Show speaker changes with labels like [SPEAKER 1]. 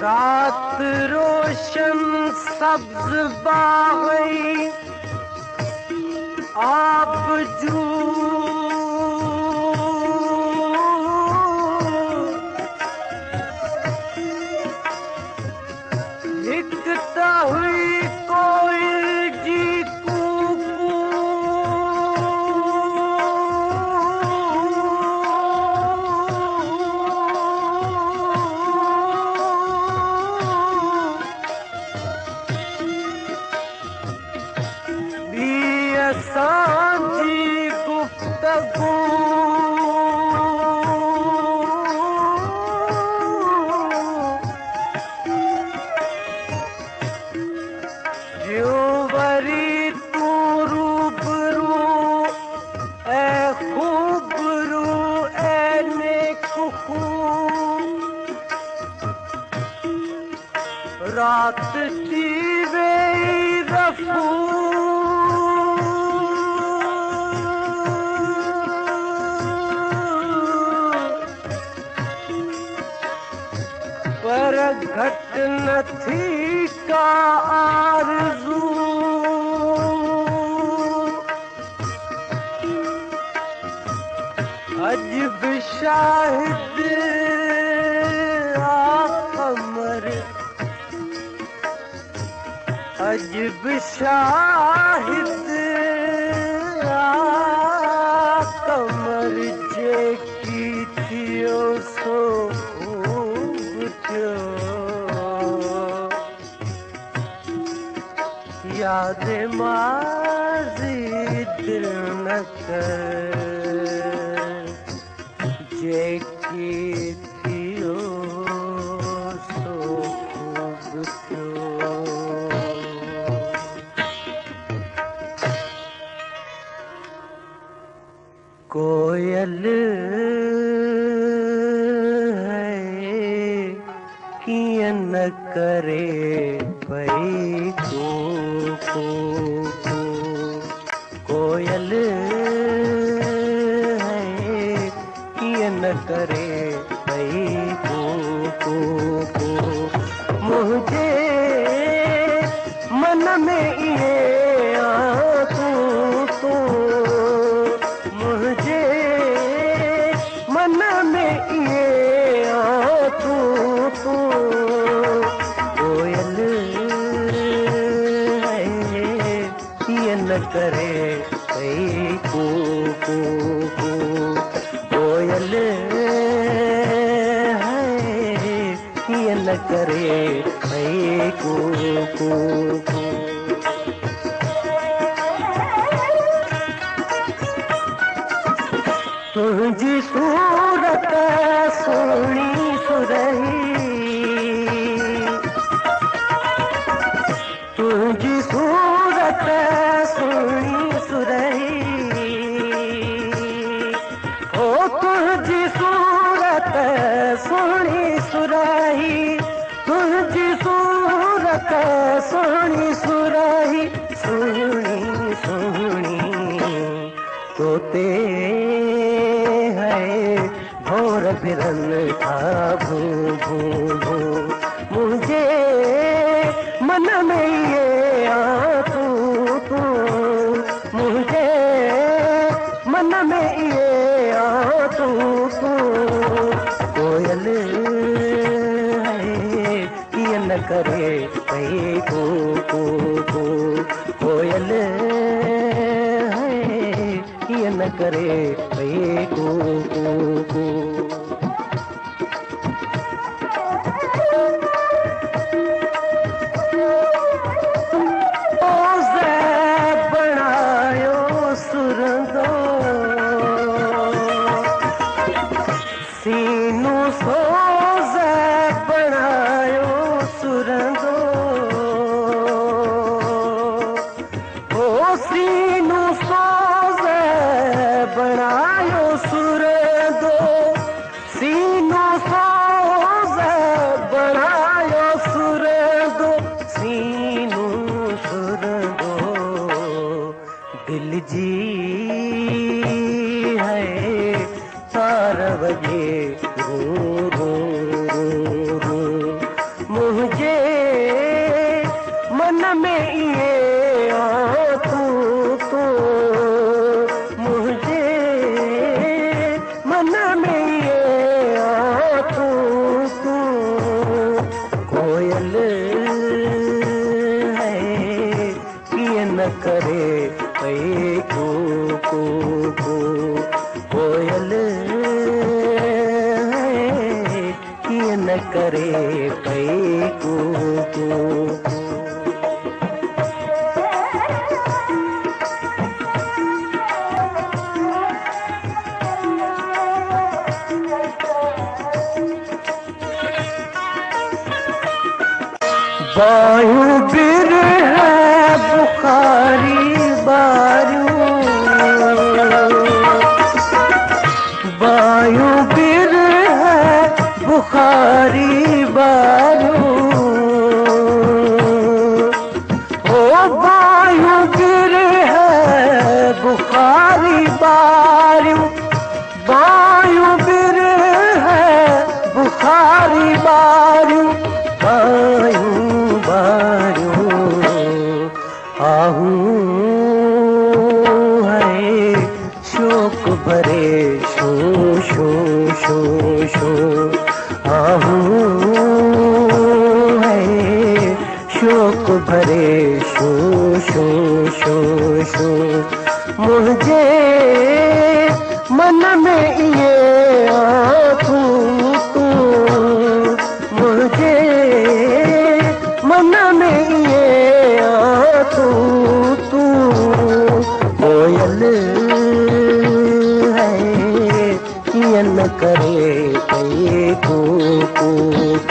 [SPEAKER 1] रात रोशन सब्ज बागई आबजू लिखता हुई कोई जी सांझी गुफ्तगू यूवरी तू रूबरू ए खूबरू ए नेकू रात जीवे रफू पर घट न थी का आरज़ू अज भी शाहिद आ कमर अज भी शाहिद आ कमर जेकी थियो सो याद माज़ी दिल न कर जेकी थियो सो खूब थियो कोयल कियं न करे भई को कोयल है कियं न करे भई को मुझे मन में ये तू मुझे मन में ये तू कोयल न करे कई को कोयल है न करे कई को तुझी सूरत सोनी सुरही तुझी सूरत सोनी सुरही ओ तुझी सूरत सोनी सुरही तुझी सूरत सोनी सुरही सोनी सोनी तोते है भोर फिरन था भू भू भू मुझे मन में ये तू मुझे मन में ये तू कोयल है कियं न करे कई को कोयल है कियं न करे कई को सीनू सोज़ बनायो सुरंदो ओ सीनू सोज़ बनायो सुरंदो सीनू सोज़ बनायो सुरंदो सीनू सुरंदो दिल जी है 4 बजे रो रो न करे पई कू कू। वायु बिर है बुखारी बारू, वायु बिर है बुखारी बारू, ओ वायु बिर है बुखारी बारू, वायु बिर है बुखारी बारू, वायु बारू आहू है शोक भरे शो शो शो शो, आहू है शोक भरे शो शो शो शो। मुझे मन में ये आँखू तू, मुझे मन में ये आँखू तू, कोयल है ये न करे कू कू।